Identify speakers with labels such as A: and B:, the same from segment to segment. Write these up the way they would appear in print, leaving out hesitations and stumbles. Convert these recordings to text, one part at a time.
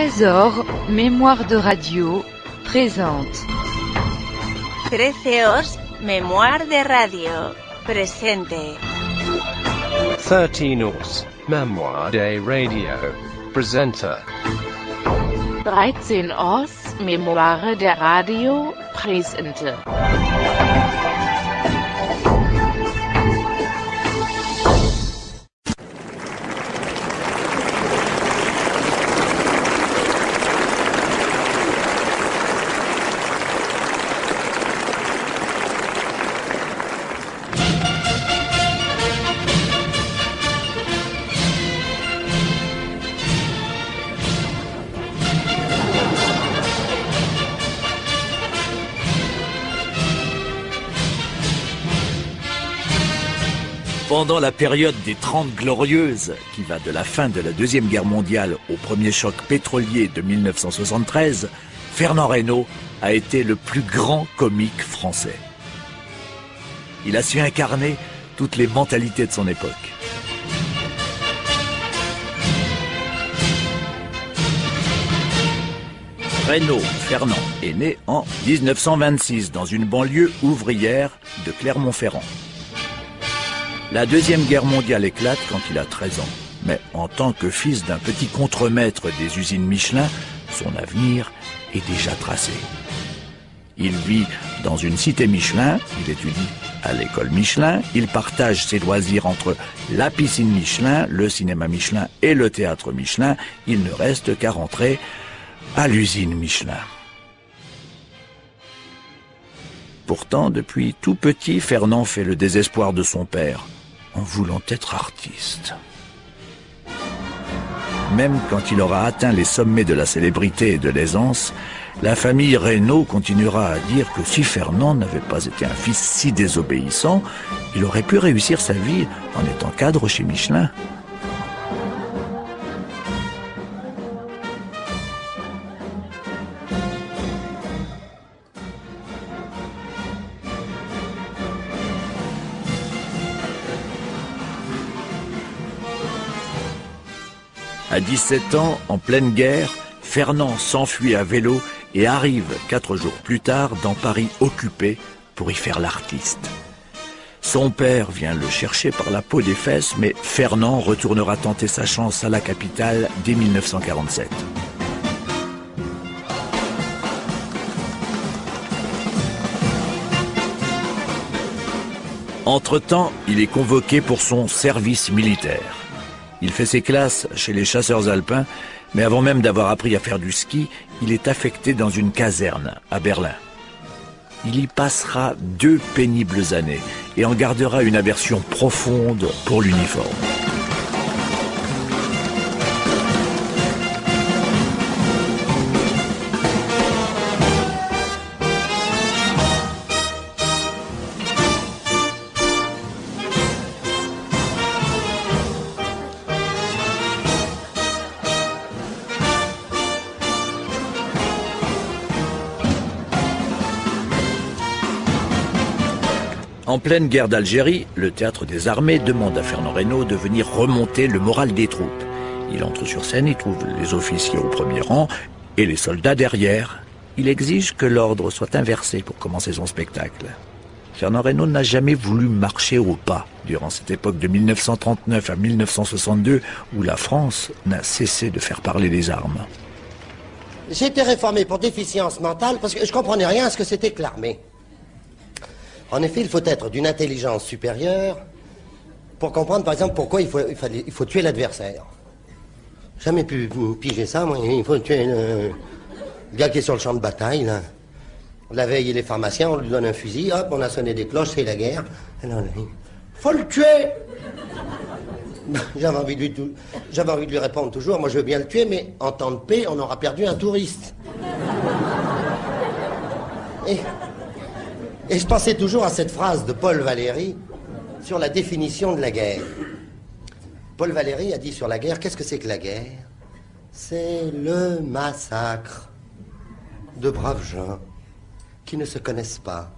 A: Trésor, mémoire de radio, présente.
B: Treceos, mémoire de radio, presente.
C: 13os, mémoire de radio, presenta.
D: 13os, mémoire de radio, presente.
E: Pendant la période des 30 Glorieuses, qui va de la fin de la Deuxième Guerre mondiale au premier choc pétrolier de 1973, Fernand Reynaud a été le plus grand comique français. Il a su incarner toutes les mentalités de son époque. Reynaud Fernand est né en 1926 dans une banlieue ouvrière de Clermont-Ferrand. La Deuxième Guerre mondiale éclate quand il a 13 ans. Mais en tant que fils d'un petit contremaître des usines Michelin, son avenir est déjà tracé. Il vit dans une cité Michelin, il étudie à l'école Michelin, il partage ses loisirs entre la piscine Michelin, le cinéma Michelin et le théâtre Michelin. Il ne reste qu'à rentrer à l'usine Michelin. Pourtant, depuis tout petit, Fernand fait le désespoir de son père, en voulant être artiste. Même quand il aura atteint les sommets de la célébrité et de l'aisance, la famille Reynaud continuera à dire que si Fernand n'avait pas été un fils si désobéissant, il aurait pu réussir sa vie en étant cadre chez Michelin. À 17 ans, en pleine guerre, Fernand s'enfuit à vélo et arrive 4 jours plus tard dans Paris occupé pour y faire l'artiste. Son père vient le chercher par la peau des fesses, mais Fernand retournera tenter sa chance à la capitale dès 1947. Entre-temps, il est convoqué pour son service militaire. Il fait ses classes chez les chasseurs alpins, mais avant même d'avoir appris à faire du ski, il est affecté dans une caserne à Berlin. Il y passera 2 pénibles années et en gardera une aversion profonde pour l'uniforme. En pleine guerre d'Algérie, le théâtre des armées demande à Fernand Reynaud de venir remonter le moral des troupes. Il entre sur scène, il trouve les officiers au premier rang et les soldats derrière. Il exige que l'ordre soit inversé pour commencer son spectacle. Fernand Reynaud n'a jamais voulu marcher au pas durant cette époque de 1939 à 1962 où la France n'a cessé de faire parler des armes.
F: J'ai été réformé pour déficience mentale parce que je comprenais rien à ce que c'était que l'armée. En effet, il faut être d'une intelligence supérieure pour comprendre, par exemple, pourquoi il faut tuer l'adversaire. Jamais pu piger ça, moi. Il faut tuer le gars qui est sur le champ de bataille, là. La veille, il est pharmacien, on lui donne un fusil, hop, on a sonné des cloches, c'est la guerre. Alors, faut le tuer. J'avais envie de lui répondre toujours, moi je veux bien le tuer, mais en temps de paix, on aura perdu un touriste. Et je pensais toujours à cette phrase de Paul Valéry sur la définition de la guerre. Paul Valéry a dit sur la guerre, qu'est-ce que c'est que la guerre? C'est le massacre de braves gens qui ne se connaissent pas,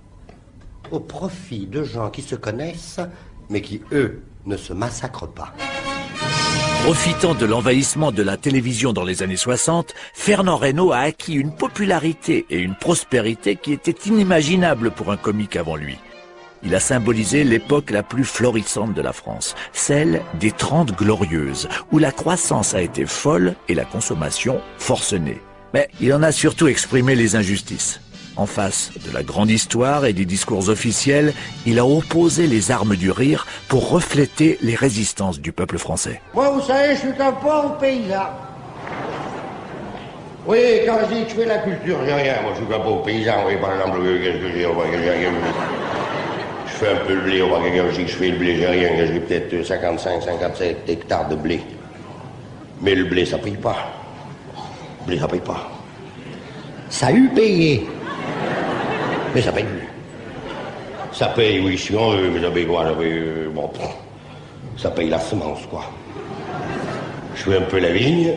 F: au profit de gens qui se connaissent, mais qui, eux, ne se massacrent pas.
E: Profitant de l'envahissement de la télévision dans les années 60, Fernand Reynaud a acquis une popularité et une prospérité qui étaient inimaginables pour un comique avant lui. Il a symbolisé l'époque la plus florissante de la France, celle des 30 Glorieuses, où la croissance a été folle et la consommation forcenée. Mais il en a surtout exprimé les injustices. En face de la grande histoire et des discours officiels, il a opposé les armes du rire pour refléter les résistances du peuple français.
F: Moi, vous savez, je suis un pauvre paysan. Oui, quand je dis que je fais la culture, j'ai rien. Moi, je suis un pauvre paysan. Oui, par exemple, qu'est-ce que j'ai? Je fais un peu le blé. Quand je dis que je fais le blé, j'ai rien. J'ai peut-être 55, 57 hectares de blé. Mais le blé, ça paye pas. Le blé, ça paye pas. Ça a eu payé. Mais ça paye plus. Ça paye, oui, si on veut, mais ça paye quoi? Ça paye, bon, ça paye la semence, quoi. Je fais un peu la vigne.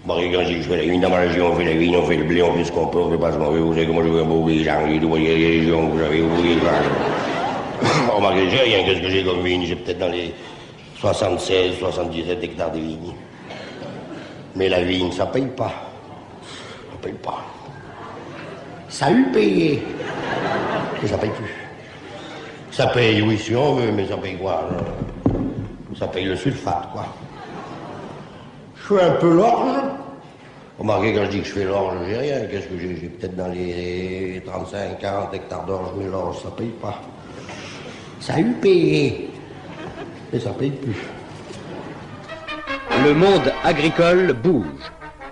F: Bon, quand je dis que je fais la vigne, dans ma région, on fait la vigne, on fait le blé, on fait ce qu'on peut, on fait pas ce qu'on veut. Vous savez comment je veux un beau paysan, il y a des régions, vous savez, vous voyez, remarquez, j'ai rien, qu'est-ce que j'ai comme vigne? J'ai peut-être dans les 76, 77 hectares de vigne. Mais la vigne, ça paye pas. Ça paye pas. Ça a eu payé. Mais ça paye plus. Ça paye, oui, si on veut, mais ça paye quoi? Ça paye le sulfate, quoi. Je fais un peu l'orge. Remarquez, quand je dis que je fais l'orge, j'ai rien. Qu'est-ce que j'ai? J'ai peut-être dans les 35, 40 hectares d'orge, mais l'orge, ça paye pas. Ça a eu payé. Mais ça paye plus.
G: Le monde agricole bouge.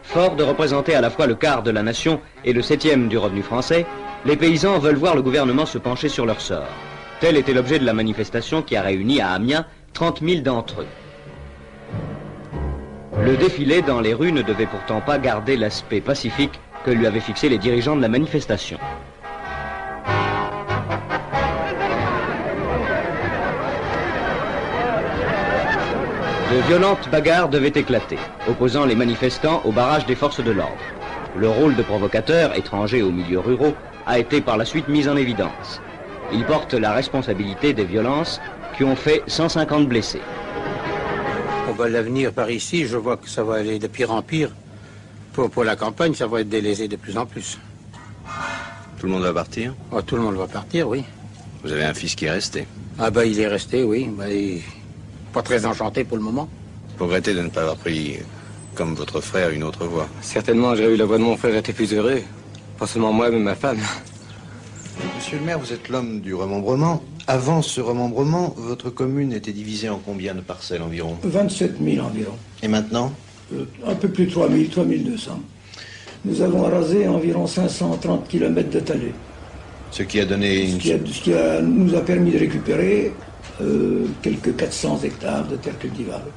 G: Fort de représenter à la fois le quart de la nation et le 7e du revenu français, les paysans veulent voir le gouvernement se pencher sur leur sort. Tel était l'objet de la manifestation qui a réuni à Amiens 30 000 d'entre eux. Le défilé dans les rues ne devait pourtant pas garder l'aspect pacifique que lui avaient fixé les dirigeants de la manifestation. De violentes bagarres devaient éclater, opposant les manifestants au barrage des forces de l'ordre. Le rôle de provocateur, étranger aux milieux ruraux, a été par la suite mis en évidence. Il porte la responsabilité des violences qui ont fait 150 blessés.
H: L'avenir par ici, je vois que ça va aller de pire en pire. Pour la campagne, ça va être délaissé de plus en plus.
I: Tout le monde va partir?
H: Oh, tout le monde va partir, oui.
I: Vous avez un fils qui est resté?
H: Ah ben, il est resté, oui. Ben, il... Pas très enchanté pour le moment.
I: Vous regrettez de ne pas avoir pris, comme votre frère, une autre voie?
J: Certainement, j'aurais eu la voie de mon frère, j'étais plus heureux. Pas seulement moi, mais ma femme.
K: Monsieur le maire, vous êtes l'homme du remembrement. Avant ce remembrement, votre commune était divisée en combien de parcelles environ?
L: 27 000 environ.
K: Et maintenant?
L: Un peu plus de 3 000, 3 200. Nous avons rasé environ 530 km de talus.
K: Ce qui a donné...
L: nous a permis de récupérer quelques 400 hectares de terres cultivables.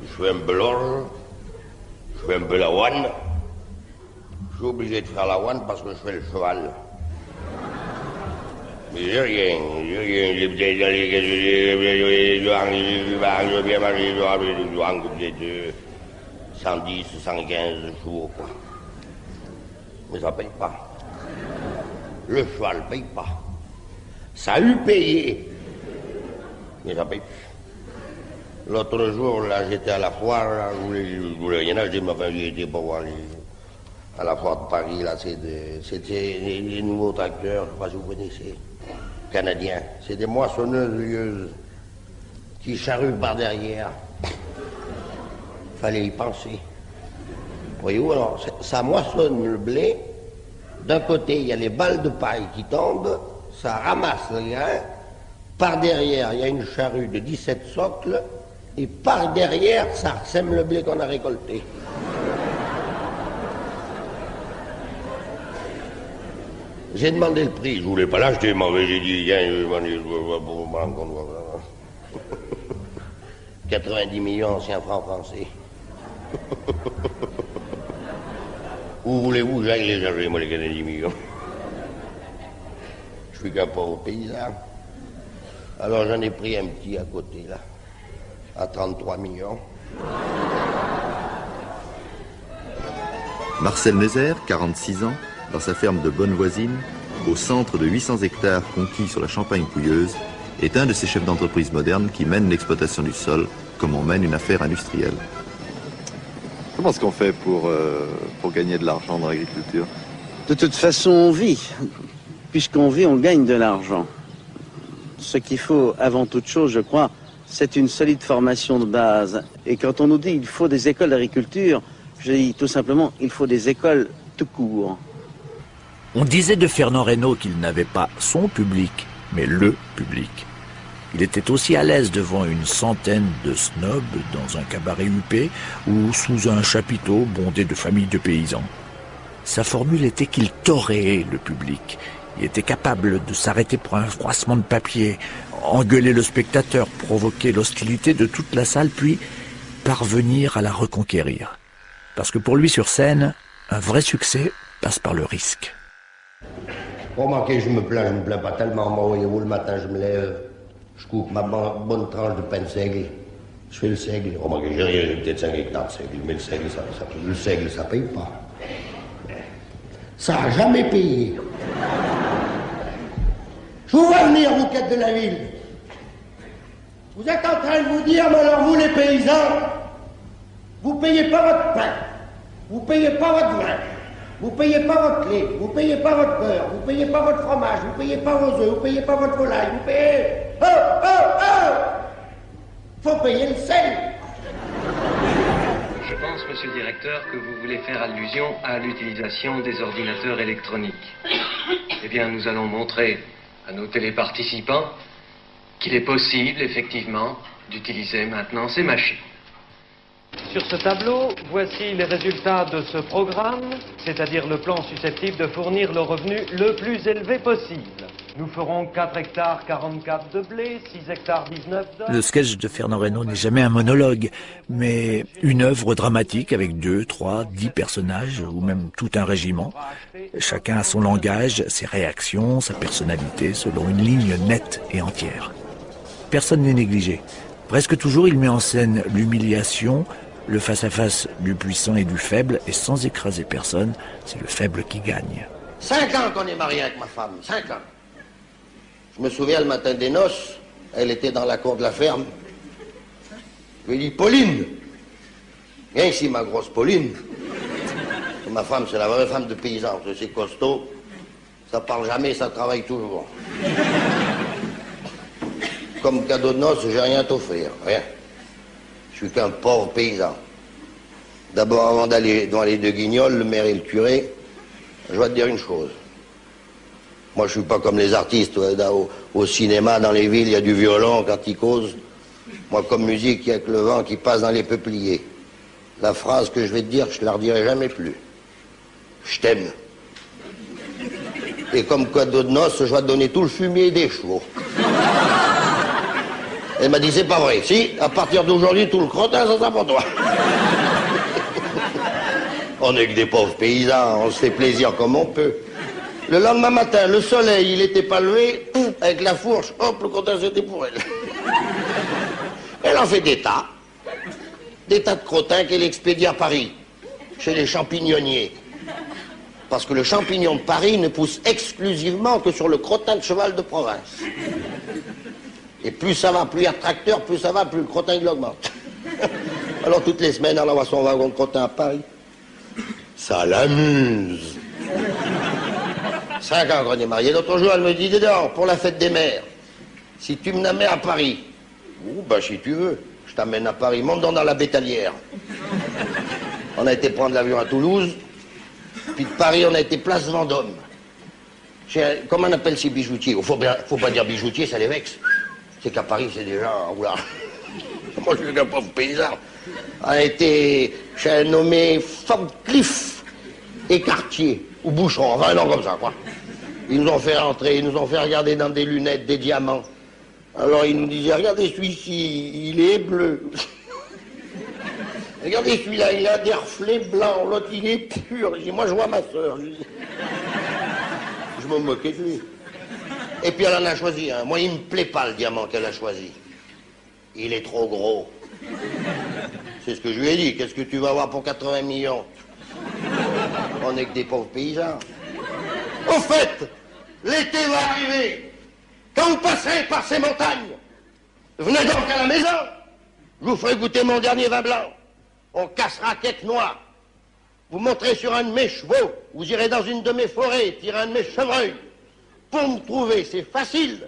F: Je fais un peu l'orge, je fais un peu la ouane. Je suis obligé de faire la ouane parce que je fais le cheval. Mais j'ai rien, j'ai peut-être dans les bien manger, peut-être 110, 115 jours, quoi. Mais ça paye pas. Le cheval paye pas. Ça a eu payé. Mais ça paye plus. L'autre jour, là, j'étais à la foire, là, je voulais rien acheter, mais enfin, j'y étais pour voir à la foire de Paris, là, c'était des nouveaux tracteurs, je ne sais pas si vous connaissez, canadiens. C'est des moissonneuses qui charruent par derrière. Fallait y penser. Voyez-vous, alors, ça moissonne le blé. D'un côté, il y a les balles de paille qui tombent, ça ramasse le grain. Par derrière, il y a une charrue de 17 socles, et par derrière, ça sème le blé qu'on a récolté. J'ai demandé le prix, je voulais pas l'acheter, mais j'ai dit, viens, je vais me rendre compte. 90 millions anciens francs français. Où voulez-vous que j'aille les chercher, moi, les 90 millions? Je suis qu'un pauvre paysan. Alors j'en ai pris un petit à côté, là, à 33 millions.
M: Marcel Neuser, 46 ans, dans sa ferme de Bonnevoisine, au centre de 800 hectares conquis sur la Champagne pouilleuse, est un de ces chefs d'entreprise modernes qui mènent l'exploitation du sol comme on mène une affaire industrielle. Comment est-ce qu'on fait pour gagner de l'argent dans l'agriculture?
N: De toute façon, on vit. Puisqu'on vit, on gagne de l'argent. Ce qu'il faut, avant toute chose, je crois, c'est une solide formation de base. Et quand on nous dit qu'il faut des écoles d'agriculture, je dis tout simplement, il faut des écoles tout court.
E: On disait de Fernand Reynaud qu'il n'avait pas son public, mais le public. Il était aussi à l'aise devant une centaine de snobs dans un cabaret huppé ou sous un chapiteau bondé de familles de paysans. Sa formule était qu'il toréait le public. Il était capable de s'arrêter pour un froissement de papier, engueuler le spectateur, provoquer l'hostilité de toute la salle, puis parvenir à la reconquérir. Parce que pour lui, sur scène, un vrai succès passe par le risque.
F: Remarquez, je me plains pas tellement. Moi, voyez-vous, le matin, je me lève, je coupe ma bonne tranche de pain de seigle, je fais le seigle. Remarquez, j'ai rien, j'ai peut-être 5 hectares de seigle, mais le seigle, ça paye pas. Ça a jamais payé. Je vous vois venir, vous quêtes de la ville. Vous êtes en train de vous dire, mais alors vous les paysans, vous payez pas votre pain, vous payez pas votre vin, vous payez pas votre lait, vous payez pas votre beurre, vous payez pas votre fromage, vous payez pas vos œufs, vous payez pas votre volaille, vous payez... Faut payer le sel.
O: Je pense, monsieur le directeur, que vous voulez faire allusion à l'utilisation des ordinateurs électroniques. Eh bien, nous allons montrer à nos téléparticipants qu'il est possible, effectivement, d'utiliser maintenant ces machines.
P: Sur ce tableau, voici les résultats de ce programme, c'est-à-dire le plan susceptible de fournir le revenu le plus élevé possible. Nous ferons 4 hectares 44 de blé, 6 hectares 19 d'or.
E: Le sketch de Fernand Reynaud n'est jamais un monologue, mais une œuvre dramatique avec 2, 3, 10 personnages, ou même tout un régiment. Chacun a son langage, ses réactions, sa personnalité, selon une ligne nette et entière. Personne n'est négligé. Presque toujours, il met en scène l'humiliation, le face-à-face du puissant et du faible, et sans écraser personne, c'est le faible qui gagne.
F: 5 ans qu'on est mariés avec ma femme, 5 ans. Je me souviens, le matin des noces, elle était dans la cour de la ferme. Je lui ai dit, Pauline, viens ici, ma grosse Pauline. Ma femme, c'est la vraie femme de paysan, c'est costaud. Ça parle jamais, ça travaille toujours. Comme cadeau de noces, j'ai rien à t'offrir, rien. Je suis qu'un pauvre paysan. D'abord, avant d'aller devant les 2 guignols, le maire et le curé, je dois te dire une chose. Moi, je suis pas comme les artistes. Au cinéma, dans les villes, il y a du violon quand ils causent. Moi, comme musique, il y a que le vent qui passe dans les peupliers. La phrase que je vais te dire, je la redirai jamais plus. Je t'aime. Et comme cadeau de noces, je vais te donner tout le fumier des chevaux. Elle m'a dit, c'est pas vrai. Si, à partir d'aujourd'hui, tout le crottin, ça sera pour toi. On est que des pauvres paysans, on se fait plaisir comme on peut. Le lendemain matin, le soleil, il n'était pas levé, avec la fourche, hop, le crottin, c'était pour elle. Elle en fait des tas de crottins qu'elle expédie à Paris, chez les champignonniers. Parce que le champignon de Paris ne pousse exclusivement que sur le crottin de cheval de province. Et plus ça va, plus il y a de tracteurs, plus ça va, plus le crottin il augmente. Alors toutes les semaines, elle envoie son wagon de crottin à Paris. Ça l'amuse. 5 ans qu'on est mariés. L'autre jour, elle me dit, dehors, pour la fête des mères, si tu me mets à Paris, si tu veux, je t'amène à Paris, monte dans la bétalière. On a été prendre l'avion à Toulouse, puis de Paris, on a été place Vendôme. Comment on appelle ces bijoutiers? Faut pas dire bijoutier, ça les vexe. C'est qu'à Paris, c'est déjà... Oula. Moi, je suis un pauvre paysan. On a été chez un nommé Fogcliffe et Cartier, ou Boucheron, enfin non, comme ça, quoi. Ils nous ont fait rentrer, ils nous ont fait regarder dans des lunettes, des diamants. Alors ils nous disaient, regardez celui-ci, il est bleu. Regardez celui-là, il a des reflets blancs, l'autre il est pur. Je dis, moi je vois ma soeur. Je me moquais de lui. Et puis elle en a choisi un. Moi il me plaît pas le diamant qu'elle a choisi. Il est trop gros. C'est ce que je lui ai dit. Qu'est-ce que tu vas avoir pour 80 millions? On est que des pauvres paysans. Au fait, l'été va arriver. Quand vous passerez par ces montagnes, venez donc à la maison. Je vous ferai goûter mon dernier vin blanc. On cassera tête noire. Vous monterez sur un de mes chevaux. Vous irez dans une de mes forêts, tirer un de mes chevreuils. Pour me trouver, c'est facile.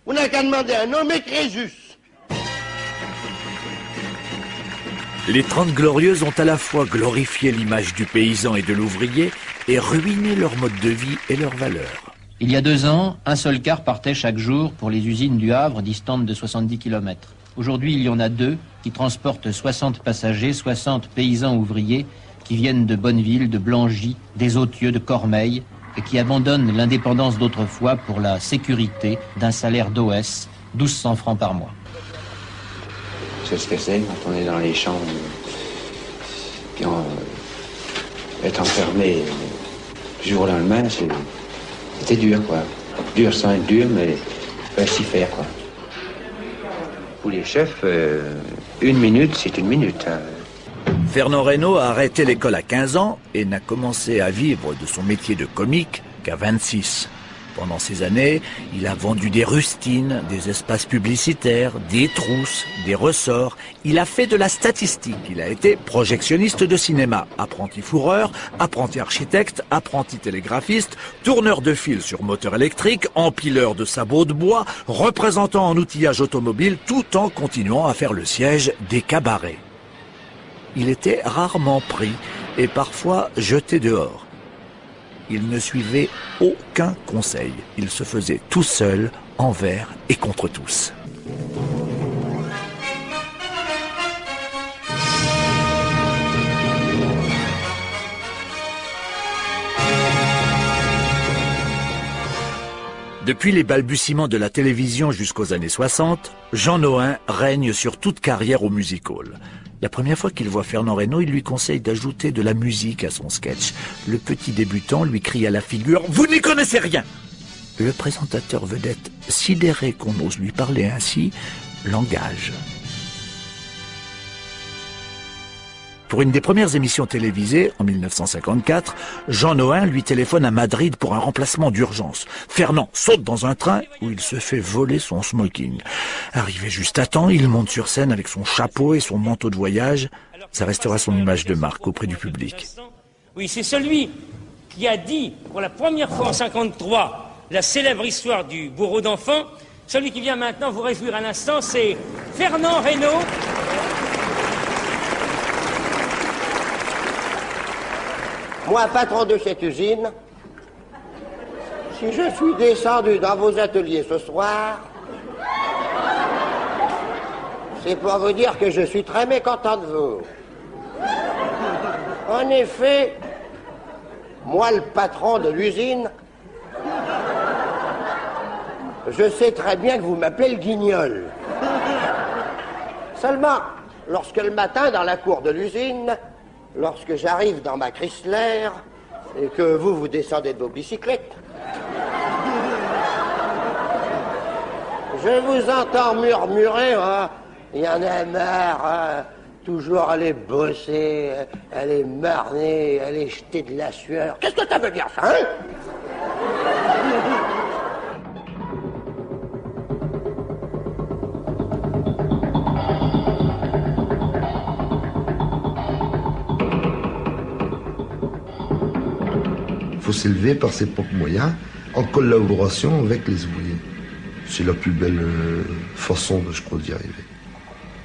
F: Vous n'avez qu'à demander un nommé Crésus.
E: Les 30 Glorieuses ont à la fois glorifié l'image du paysan et de l'ouvrier et ruiné leur mode de vie et leurs valeurs.
Q: Il y a 2 ans, un seul car partait chaque jour pour les usines du Havre, distantes de 70 km. Aujourd'hui, il y en a 2 qui transportent 60 passagers, 60 paysans ouvriers qui viennent de Bonneville, de Blangy, des Authieux, de Cormeilles et qui abandonnent l'indépendance d'autrefois pour la sécurité d'un salaire d'OS, 1200 francs par mois.
H: C'est ce que c'est quand on est dans les champs, puis être enfermé du jour au lendemain, c'était dur, quoi. Dur sans être dur, mais s'y faire, quoi. Pour les chefs, 1 minute, c'est 1 minute. Hein.
E: Fernand Reynaud a arrêté l'école à 15 ans et n'a commencé à vivre de son métier de comique qu'à 26. Pendant ces années, il a vendu des rustines, des espaces publicitaires, des trousses, des ressorts. Il a fait de la statistique. Il a été projectionniste de cinéma, apprenti fourreur, apprenti architecte, apprenti télégraphiste, tourneur de fil sur moteur électrique, empileur de sabots de bois, représentant en outillage automobile, tout en continuant à faire le siège des cabarets. Il était rarement pris et parfois jeté dehors. Il ne suivait aucun conseil. Il se faisait tout seul, envers et contre tous. Depuis les balbutiements de la télévision jusqu'aux années 60, Jean Nohain règne sur toute carrière au music-hall. La première fois qu'il voit Fernand Reynaud, il lui conseille d'ajouter de la musique à son sketch. Le petit débutant lui crie à la figure « Vous n'y connaissez rien !» Le présentateur vedette, sidéré qu'on ose lui parler ainsi, l'engage. Pour une des premières émissions télévisées, en 1954, Jean Nohain lui téléphone à Madrid pour un remplacement d'urgence. Fernand saute dans un train où il se fait voler son smoking. Arrivé juste à temps, il monte sur scène avec son chapeau et son manteau de voyage. Ça restera son image de marque auprès du public.
R: Oui, c'est celui qui a dit pour la première fois en 1953 la célèbre histoire du bourreau d'enfant. Celui qui vient maintenant vous réjouir à l'instant, c'est Fernand Reynaud.
F: Moi, patron de cette usine, si je suis descendu dans vos ateliers ce soir, c'est pour vous dire que je suis très mécontent de vous. En effet, moi, le patron de l'usine, je sais très bien que vous m'appelez le guignol. Seulement, lorsque le matin, dans la cour de l'usine, lorsque j'arrive dans ma Chrysler et que vous descendez de vos bicyclettes, je vous entends murmurer, hein, il y en a marre, hein, toujours aller bosser, aller marner, aller jeter de la sueur. Qu'est-ce que ça veut dire, ça, hein?
S: Il faut s'élever par ses propres moyens, en collaboration avec les ouvriers. C'est la plus belle façon, je crois, d'y arriver.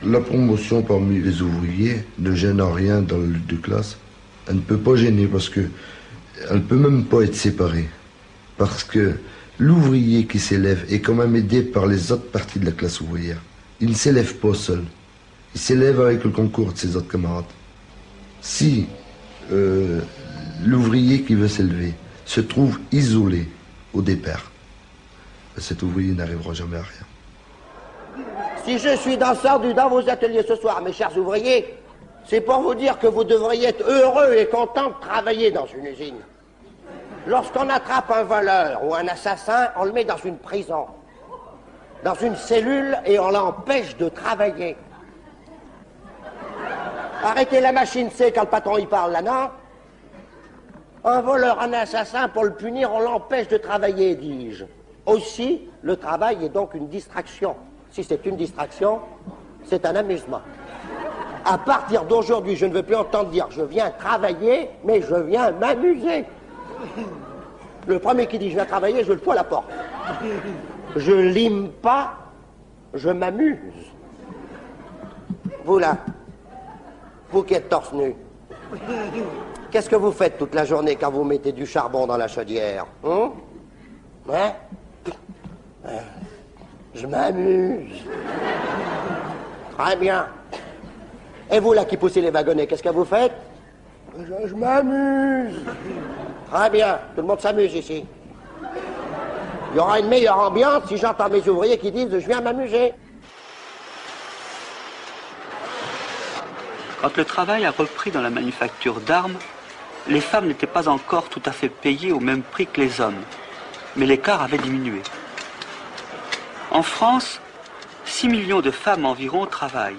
S: La promotion parmi les ouvriers ne gêne en rien dans la lutte de classe. Elle ne peut pas gêner parce que elle ne peut même pas être séparée. Parce que l'ouvrier qui s'élève est quand même aidé par les autres parties de la classe ouvrière. Il ne s'élève pas seul. Il s'élève avec le concours de ses autres camarades. Si l'ouvrier qui veut s'élever se trouve isolé au départ, cet ouvrier n'arrivera jamais à rien.
F: Si je suis danseur dans vos ateliers ce soir, mes chers ouvriers, c'est pour vous dire que vous devriez être heureux et contents de travailler dans une usine. Lorsqu'on attrape un voleur ou un assassin, on le met dans une prison, dans une cellule, et on l'empêche de travailler. Arrêtez la machine, c'est quand le patron y parle là, non? Un voleur, un assassin, pour le punir, on l'empêche de travailler, dis-je. Aussi, le travail est donc une distraction. Si c'est une distraction, c'est un amusement. À partir d'aujourd'hui, je ne veux plus entendre dire je viens travailler, mais je viens m'amuser. Le premier qui dit je viens travailler, je le fous à la porte. Je lime pas, je m'amuse. Vous là, vous qui êtes torse nu, qu'est-ce que vous faites toute la journée quand vous mettez du charbon dans la chaudière? Hein? Je m'amuse. Très bien. Et vous là qui poussez les wagonnets, qu'est-ce que vous faites? Je m'amuse. Très bien, tout le monde s'amuse ici. Il y aura une meilleure ambiance si j'entends mes ouvriers qui disent je viens m'amuser.
T: Quand le travail a repris dans la manufacture d'armes, les femmes n'étaient pas encore tout à fait payées au même prix que les hommes, mais l'écart avait diminué. En France, 6 millions de femmes environ travaillent.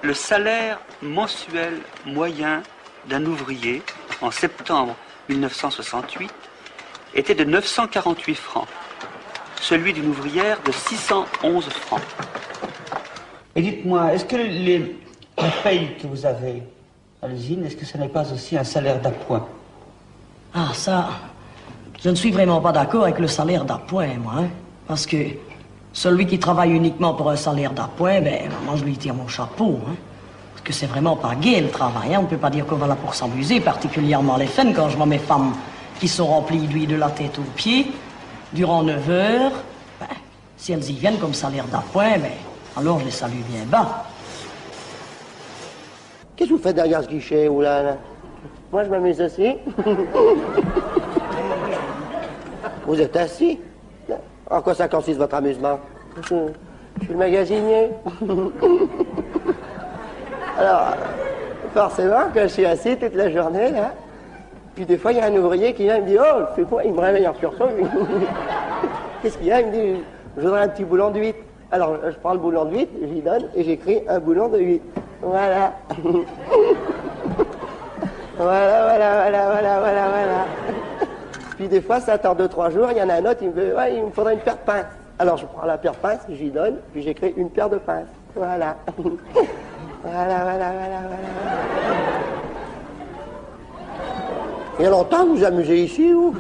T: Le salaire mensuel moyen d'un ouvrier, en septembre 1968, était de 948 francs, celui d'une ouvrière de 611 francs.
U: Et dites-moi, est-ce que la paye que vous avez à l'usine, est-ce que ce n'est pas aussi un salaire d'appoint?
V: Ah, ça, je ne suis vraiment pas d'accord avec le salaire d'appoint, moi, hein, parce que celui qui travaille uniquement pour un salaire d'appoint, ben, moi, je lui tire mon chapeau, hein, parce que c'est vraiment pas gai, le travail, hein, on ne peut pas dire qu'on va là pour s'amuser, particulièrement les femmes, quand je vois mes femmes qui sont remplies d'huile de la tête aux pieds, durant 9 heures, ben, si elles y viennent comme salaire d'appoint, ben, alors je les salue bien bas.
F: Qu'est-ce que vous faites derrière ce guichet, oulala? Moi, je m'amuse aussi. Vous êtes assis? En quoi ça consiste, votre amusement? Je suis le magasinier. Alors, forcément, quand je suis assis toute la journée, là, puis des fois, il y a un ouvrier qui vient et me dit « Oh, fais quoi ?» Il me réveille en sursaut. Qu'est-ce qu'il y a? Il me dit « Je voudrais un petit boulon de 8. » Alors, je prends le boulon de 8, j'y donne, et j'écris un boulon de 8. Voilà. Voilà. Puis des fois, ça attend 2-3 jours, il y en a un autre, il me dit « Ouais, il me faudrait une paire de pinces. » Alors, je prends la paire de pinces, j'y donne, puis j'écris une paire de pinces. Voilà. Voilà. Il y a longtemps que vous vous amusez ici, ou?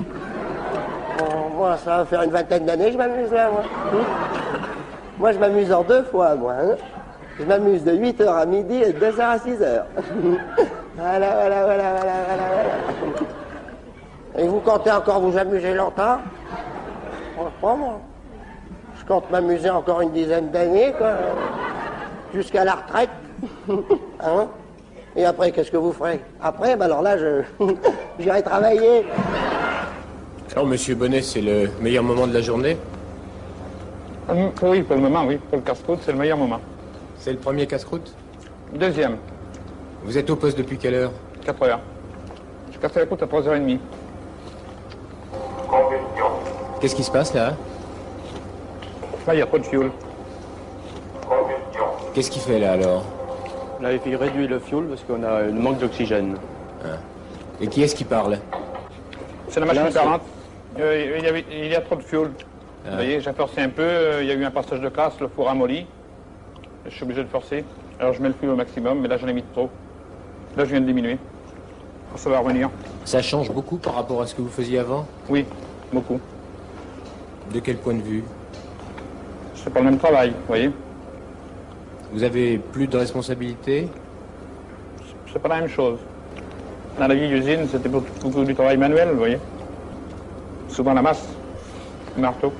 F: Bon, moi, ça va faire une vingtaine d'années que je m'amuse là, moi. Moi, je m'amuse en 2 fois, moi. Hein. Je m'amuse de 8h à midi et de 2h à 6h. Voilà. Et vous comptez encore vous amuser longtemps? Franchement, moi, je compte m'amuser encore une dizaine d'années, quoi. Jusqu'à la retraite. Hein? Et après, qu'est-ce que vous ferez? Après, ben alors là, j'irai travailler.
J: Alors, monsieur Bonnet, c'est le meilleur moment de la journée?
W: Oui, pour le moment, oui. Pour le casse-croûte, c'est le meilleur moment.
J: C'est le premier casse-croûte?
W: Deuxième.
J: Vous êtes au poste depuis quelle heure?
W: 4 heures. Je casse la croûte à 3h30.
J: Qu'est-ce qui se passe là?
W: Là, il y a trop de fioul.
J: Qu'est-ce qu'il fait là alors?
X: Là, il réduit le fioul parce qu'on a un manque d'oxygène.
J: Ah. Et qui est-ce qui parle?
W: C'est la machine parlante. Il y a trop de fioul.
J: Ah.
W: Vous voyez, j'ai forcé un peu, il y a eu un passage de casse, le four a molli. Je suis obligé de forcer. Alors je mets le fioul au maximum, mais là j'en ai mis de trop. Là je viens de diminuer. Ça va revenir.
J: Ça change beaucoup par rapport à ce que vous faisiez avant?
W: Oui, beaucoup.
J: De quel point de vue?
W: C'est pas le même travail, vous voyez.
J: Vous avez plus de responsabilités?
W: C'est pas la même chose. Dans la vieille usine, c'était beaucoup du travail manuel, vous voyez. Souvent la masse, le marteau.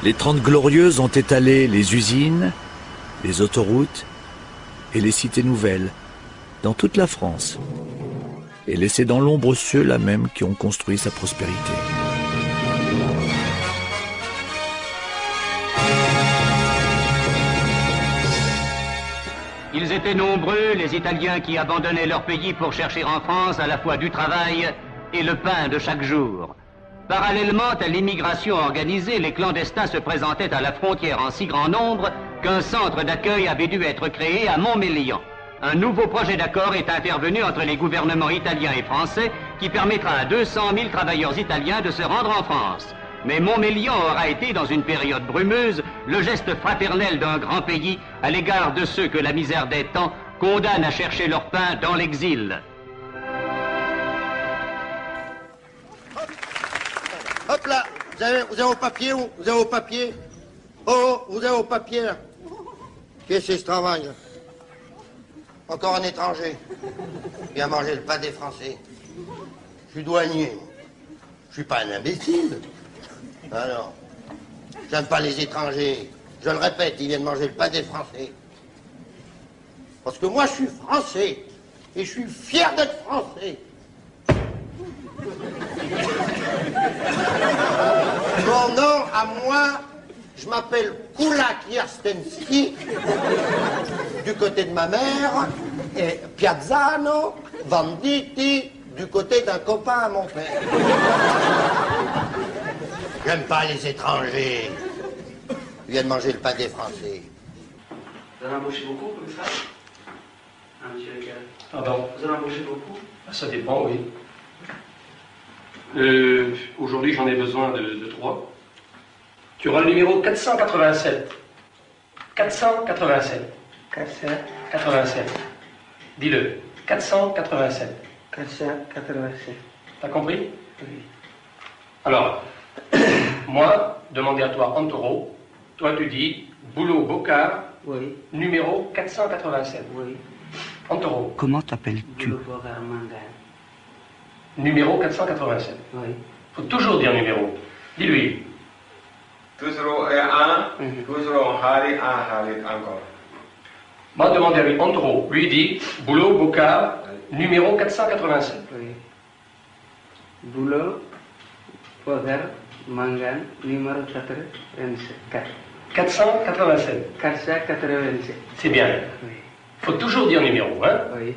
E: Les 30 glorieuses ont étalé les usines, les autoroutes et les cités nouvelles dans toute la France et laissé dans l'ombre ceux-là même qui ont construit sa prospérité.
Y: Ils étaient nombreux, les Italiens qui abandonnaient leur pays pour chercher en France à la fois du travail et le pain de chaque jour. Parallèlement à l'immigration organisée, les clandestins se présentaient à la frontière en si grand nombre qu'un centre d'accueil avait dû être créé à Montmélian. Un nouveau projet d'accord est intervenu entre les gouvernements italiens et français qui permettra à 200 000 travailleurs italiens de se rendre en France. Mais Montmélian aura été, dans une période brumeuse, le geste fraternel d'un grand pays à l'égard de ceux que la misère des temps condamne à chercher leur pain dans l'exil.
F: Hop là, vous avez vos papiers où? Vous avez vos papiers? Oh, vous avez vos papiers là? Qu'est-ce que ce travail là? Encore un étranger. Viens manger le pain des Français. Je suis douanier. Je suis pas un imbécile. Ah non. J'aime pas les étrangers. Je le répète, ils viennent manger le pain des Français. Parce que moi, je suis français. Et je suis fier d'être français. Mon nom, à moi, je m'appelle Kulak Yarstensky, du côté de ma mère, et Piazzano Venditti, du côté d'un copain à mon père. J'aime pas les étrangers. Ils viennent manger le pain des Français.
A: Vous en embauchez beaucoup, commissaire? Ah, monsieur Lequel?
B: Pardon?
A: Vous en embauchez beaucoup?
B: Ça dépend, oui. Aujourd'hui, j'en ai besoin de 3. Tu auras le numéro 487. 487. 487. Dis-le. 487.
A: 487.
B: T'as compris?
A: Oui.
B: Alors, moi, demandé à toi en taureau. Toi, tu dis Boulot Bocard,
A: oui.
B: Numéro 487.
A: Oui.
B: En taureau.
T: Comment t'appelles-tu?
B: Numéro 487.
A: Oui.
B: Faut toujours dire numéro. Dis-lui.
J: Toujours Hari encore.
B: Moi, demandé à lui en taureau. Lui dit Boulot Bocard, numéro 487.
A: Oui. Boulot Bocard, Mangan, numéro 487.
B: 487.
A: 487.
B: C'est bien.
A: Oui.
B: Faut toujours dire numéro, hein?
A: Oui.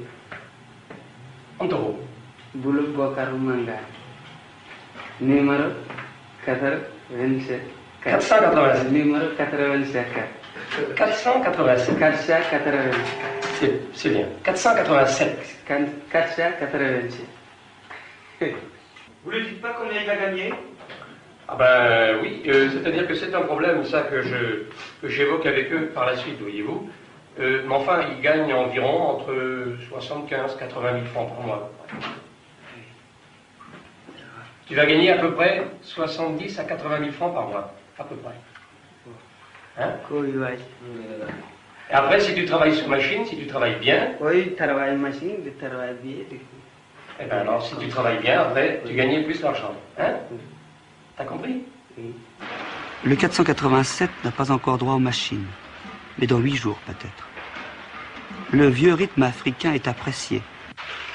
B: En taureau.
A: Boulot Bocard, Mangan, numéro 427.
B: 487.
A: Numéro 87.
B: 487.
A: 487.
B: C'est bien. 487.
A: 487. Vous ne dites pas combien il a gagné?
B: Ah ben oui, c'est-à-dire que c'est un problème, ça, que j'évoque avec eux par la suite, voyez-vous. Mais enfin, ils gagnent environ entre 75 et 80 000 francs par mois. Tu vas gagner à peu près 70 à 80 000 francs par mois, à peu près. Hein? Et après, si tu travailles sur machine, si tu travailles bien...
A: Oui, travaille machine, je travaille bien.
B: Eh bien alors, si tu travailles bien, après, tu gagnais plus d'argent. Hein? T'as compris?
A: Oui.
T: Le 487 n'a pas encore droit aux machines, mais dans 8 jours peut-être. Le vieux rythme africain est apprécié.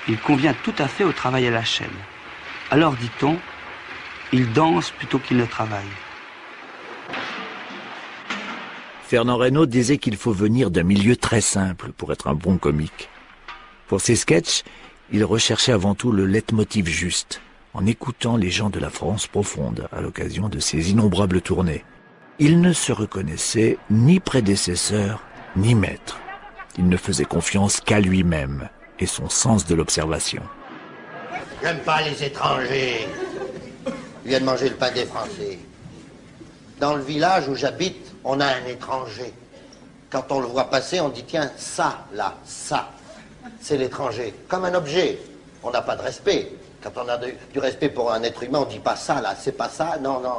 T: Il convient tout à fait au travail à la chaîne. Alors, dit-on, il danse plutôt qu'il ne travaille.
E: Fernand Reynaud disait qu'il faut venir d'un milieu très simple pour être un bon comique. Pour ses sketchs, il recherchait avant tout le leitmotiv juste, en écoutant les gens de la France profonde à l'occasion de ses innombrables tournées. Il ne se reconnaissait ni prédécesseur, ni maître. Il ne faisait confiance qu'à lui-même et son sens de l'observation.
F: J'aime pas les étrangers. Ils viennent manger le pain des Français. Dans le village où j'habite, on a un étranger. Quand on le voit passer, on dit tiens, ça, là, ça, c'est l'étranger. Comme un objet. On n'a pas de respect. Quand on a du respect pour un être humain, on dit pas ça, là, c'est pas ça. Non, non,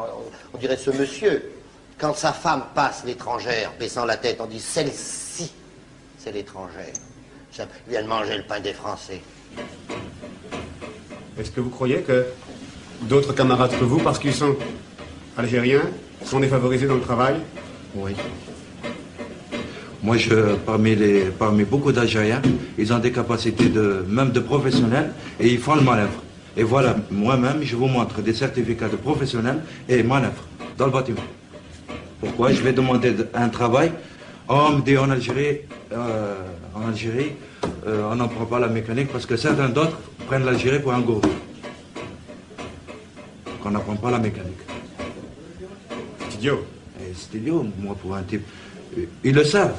F: on dirait ce monsieur. Quand sa femme passe, l'étrangère, baissant la tête, on dit celle-ci, c'est l'étrangère. Ils viennent manger le pain des Français.
C: Est-ce que vous croyez que d'autres camarades que vous, parce qu'ils sont algériens, sont défavorisés dans le travail?
K: Oui. Moi, parmi beaucoup d'Algériens, ils ont des capacités même de professionnels et ils font le manœuvre. Et voilà, moi-même, je vous montre des certificats de professionnels et manœuvre dans le bâtiment. Pourquoi? Je vais demander un travail. On me dit en Algérie, on n'en prend pas la mécanique parce que certains d'autres prennent l'Algérie pour un gourou. Qu'on n'apprend pas la mécanique.
C: C'est idiot.
K: Et c'est idiot, moi, pour un type. Ils le savent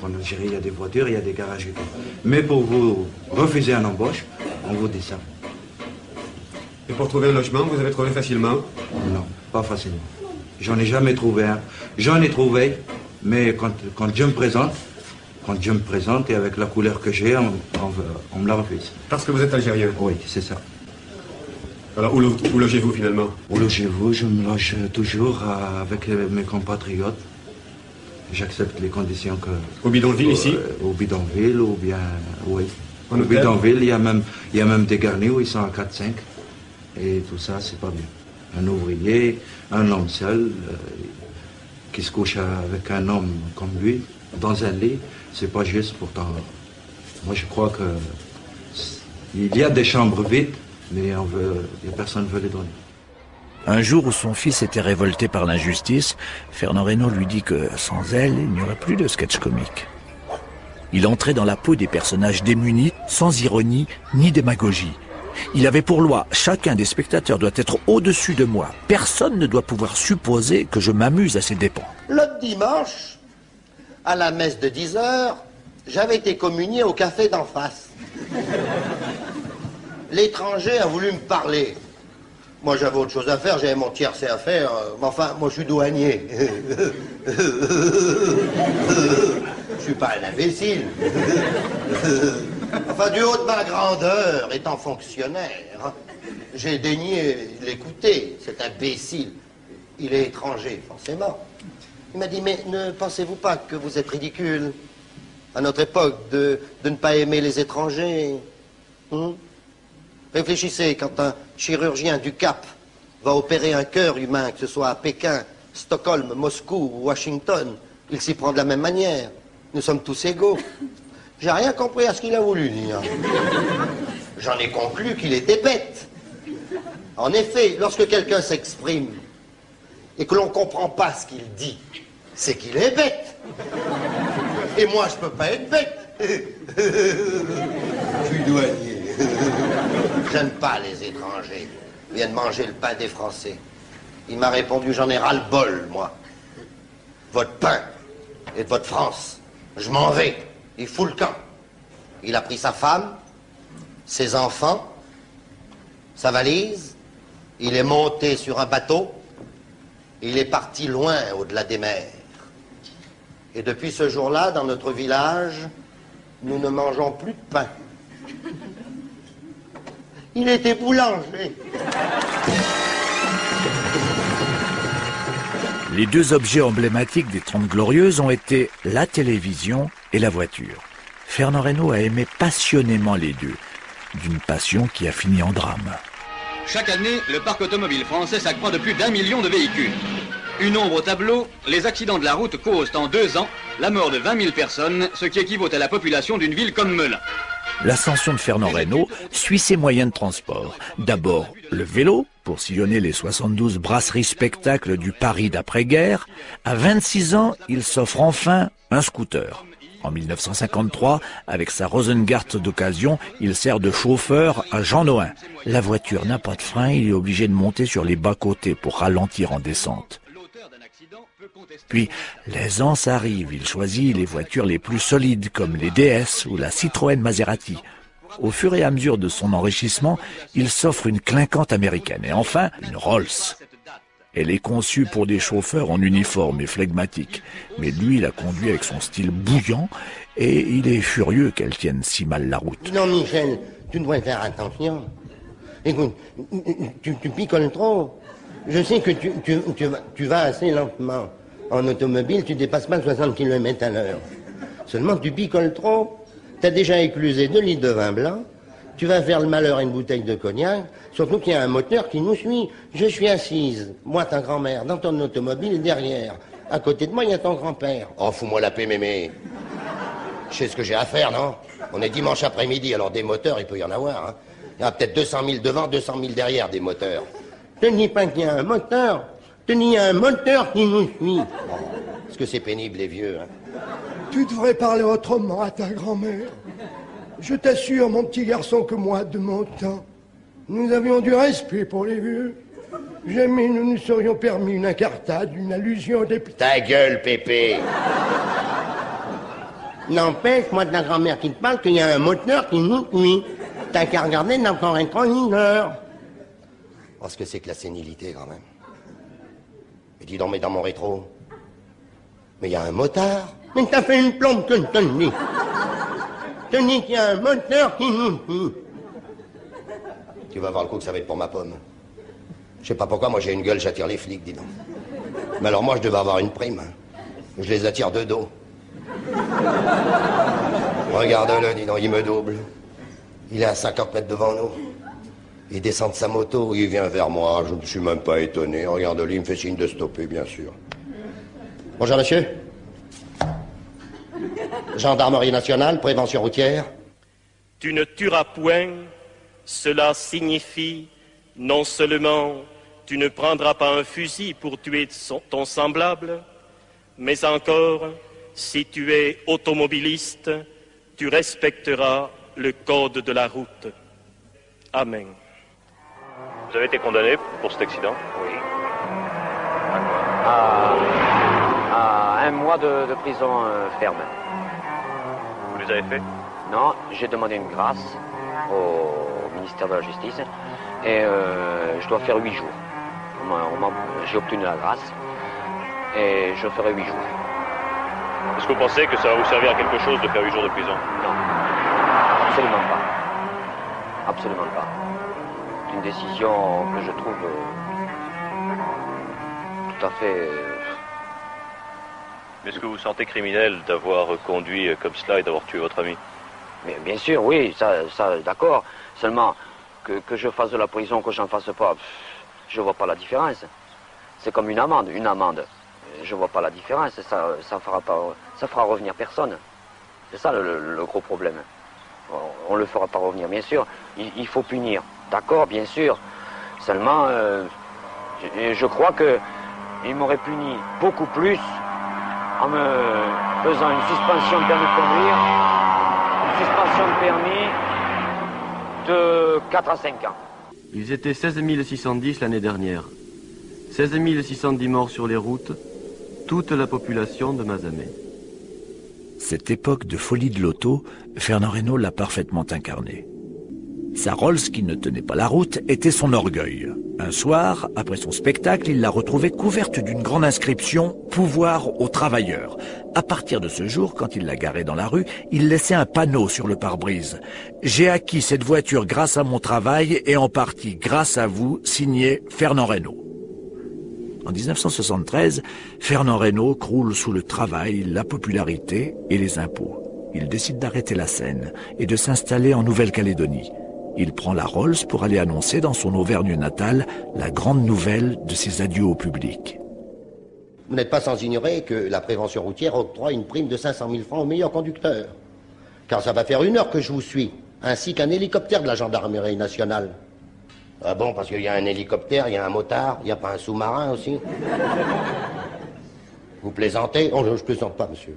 K: qu'en Algérie, il y a des voitures, il y a des garages et tout. Mais pour vous refuser un embauche, on vous dit ça.
C: Et pour trouver un logement, vous avez trouvé facilement?
K: Non. pas facilement. J'en ai jamais trouvé un. J'en ai trouvé, mais quand je me présente, et avec la couleur que j'ai, on me la refuse.
C: Parce que vous êtes algérien?
K: Oui, c'est ça.
C: Alors, où logez-vous finalement?
K: Où logez-vous? Je me loge toujours avec mes compatriotes. J'accepte les conditions que...
C: Au bidonville, ici?
K: Au bidonville, ou bien... Oui.
C: Au
K: bidonville, il y a même des garnis où ils sont à 4-5. Et tout ça, c'est pas bien. Un ouvrier, un homme seul, qui se couche avec un homme comme lui, dans un lit, c'est pas juste pourtant. Moi, je crois que... Il y a des chambres vides, mais personne ne veut les donner.
E: Un jour où son fils était révolté par l'injustice, Fernand Reynaud lui dit que sans elle, il n'y aurait plus de sketch comique. Il entrait dans la peau des personnages démunis, sans ironie ni démagogie. Il avait pour loi, chacun des spectateurs doit être au-dessus de moi. Personne ne doit pouvoir supposer que je m'amuse à ses dépens.
F: L'autre dimanche, à la messe de 10h, j'avais été communié au café d'en face. L'étranger a voulu me parler. Moi, j'avais autre chose à faire, j'avais mon tiercé à faire. Mais enfin, moi, je suis douanier. Je suis pas un imbécile. Enfin, du haut de ma grandeur, étant fonctionnaire, j'ai daigné l'écouter, cet imbécile. Il est étranger, forcément. Il m'a dit, mais ne pensez-vous pas que vous êtes ridicule, à notre époque, de ne pas aimer les étrangers? Réfléchissez, quand un chirurgien du Cap va opérer un cœur humain, que ce soit à Pékin, Stockholm, Moscou ou Washington, il s'y prend de la même manière. Nous sommes tous égaux. J'ai rien compris à ce qu'il a voulu dire. J'en ai conclu qu'il était bête. En effet, lorsque quelqu'un s'exprime et que l'on ne comprend pas ce qu'il dit, c'est qu'il est bête. Et moi, je peux pas être bête. Je suis douanier. J'aime pas les étrangers. Ils viennent manger le pain des Français. Il m'a répondu, j'en ai ras-le-bol, moi. Votre pain et de votre France. Je m'en vais. Il fout le camp. Il a pris sa femme, ses enfants, sa valise. Il est monté sur un bateau. Il est parti loin au-delà des mers. Et depuis ce jour-là, dans notre village, nous ne mangeons plus de pain. Il était boulanger.
E: Les deux objets emblématiques des 30 Glorieuses ont été la télévision et la voiture. Fernand Reynaud a aimé passionnément les deux, d'une passion qui a fini en drame.
D: Chaque année, le parc automobile français s'accroît de plus d'1 million de véhicules. Une ombre au tableau, les accidents de la route causent en 2 ans la mort de 20 000 personnes, ce qui équivaut à la population d'une ville comme Melun.
E: L'ascension de Fernand Reynaud suit ses moyens de transport. D'abord, le vélo, pour sillonner les 72 brasseries spectacles du Paris d'après-guerre. À 26 ans, il s'offre enfin un scooter. En 1953, avec sa Rosengart d'occasion, il sert de chauffeur à Jean Nohain. La voiture n'a pas de frein, il est obligé de monter sur les bas-côtés pour ralentir en descente. Puis, l'aisance arrive, il choisit les voitures les plus solides, comme les DS ou la Citroën Maserati. Au fur et à mesure de son enrichissement, il s'offre une clinquante américaine, et enfin, une Rolls. Elle est conçue pour des chauffeurs en uniforme et flegmatiques, mais lui la conduit avec son style bouillant, et il est furieux qu'elle tienne si mal la route.
F: Non, Michel, tu devrais faire attention. Écoute, tu picoles trop. Je sais que tu vas assez lentement. En automobile, tu dépasses pas 60 km à l'heure. Seulement, tu picoles trop. T'as déjà éclusé 2 litres de vin blanc. Tu vas faire le malheur à une bouteille de cognac. Surtout qu'il y a un moteur qui nous suit. Je suis assise, moi ta grand-mère, dans ton automobile derrière. À côté de moi, il y a ton grand-père. Oh, fous-moi la paix, mémé. Je sais ce que j'ai à faire, non? On est dimanche après-midi, alors des moteurs, il peut y en avoir. Hein. Il y a peut-être 200 000 devant, 200 000 derrière, des moteurs. Je ne dis pas qu'il y a un moteur. Je dis qu'il y a un moteur qui nous suit. Oh, est-ce que c'est pénible, les vieux, hein?
G: Tu devrais parler autrement à ta grand-mère. Je t'assure, mon petit garçon, que moi, de mon temps, nous avions du respect pour les vieux. Jamais nous nous serions permis une incartade, une allusion des...
F: Ta gueule, Pépé. N'empêche, moi, de la grand-mère qui te parle, qu'il y a un moteur qui nous suit. T'as qu'à regarder dans ton rétroviseur. Oh, ce que c'est que la sénilité, quand même. Mais dis donc, mais dans mon rétro. Mais il y a un motard. Mais t'as fait une plombe, Tony. Tony, qu'il y a un moteur qui... Tu vas voir le coup que ça va être pour ma pomme. Je sais pas pourquoi, moi j'ai une gueule, j'attire les flics, dis donc. Mais alors moi je devais avoir une prime. Je les attire de dos. Regarde-le, dis donc, il me double. Il est à 50 mètres devant nous. Il descend de sa moto, il vient vers moi, je ne suis même pas étonné. Regarde-le, il me fait signe de stopper, bien sûr. Bonjour, monsieur. Gendarmerie nationale, prévention routière.
I: Tu ne tueras point, cela signifie non seulement tu ne prendras pas un fusil pour tuer ton semblable, mais encore, si tu es automobiliste, tu respecteras le code de la route. Amen.
L: Vous avez été condamné pour cet accident?
M: Oui. À 1 mois de prison ferme.
L: Vous les avez fait?
M: Non, j'ai demandé une grâce au ministère de la Justice et je dois faire 8 jours. J'ai obtenu la grâce et je ferai 8 jours.
L: Est-ce que vous pensez que ça va vous servir à quelque chose de faire 8 jours de prison?
M: Non, absolument pas. Absolument pas. C'est une décision que je trouve tout à fait...
L: Mais est-ce que vous vous sentez criminel d'avoir conduit comme cela et d'avoir tué votre ami?
M: Mais bien sûr, oui, ça d'accord. Seulement, que je fasse de la prison, que j'en fasse pas, je vois pas la différence. C'est comme une amende. Une amende, je vois pas la différence. Ça fera revenir personne. C'est ça le gros problème. On le fera pas revenir, bien sûr. Il faut punir. D'accord, bien sûr. Seulement, je crois qu'il m'aurait puni beaucoup plus en me faisant une suspension de permis de conduire, une suspension de permis de 4 à 5 ans.
N: Ils étaient 16 610 l'année dernière. 16 610 morts sur les routes, toute la population de Mazamet.
E: Cette époque de folie de l'auto, Fernand Reynaud l'a parfaitement incarnée. Sa Rolls, qui ne tenait pas la route, était son orgueil. Un soir, après son spectacle, il l'a retrouvée couverte d'une grande inscription « Pouvoir aux travailleurs ». À partir de ce jour, quand il la garait dans la rue, il laissait un panneau sur le pare-brise. « J'ai acquis cette voiture grâce à mon travail et en partie grâce à vous, signé Fernand Reynaud ». En 1973, Fernand Reynaud croule sous le travail, la popularité et les impôts. Il décide d'arrêter la scène et de s'installer en Nouvelle-Calédonie. Il prend la Rolls pour aller annoncer dans son Auvergne natale la grande nouvelle de ses adieux au public.
F: Vous n'êtes pas sans ignorer que la prévention routière octroie une prime de 500 000 francs aux meilleurs conducteurs. Car ça va faire 1 heure que je vous suis, ainsi qu'un hélicoptère de la gendarmerie nationale. Ah bon, parce qu'il y a un hélicoptère, il y a un motard, il n'y a pas un sous-marin aussi? Vous plaisantez? Oh, je plaisante pas, monsieur.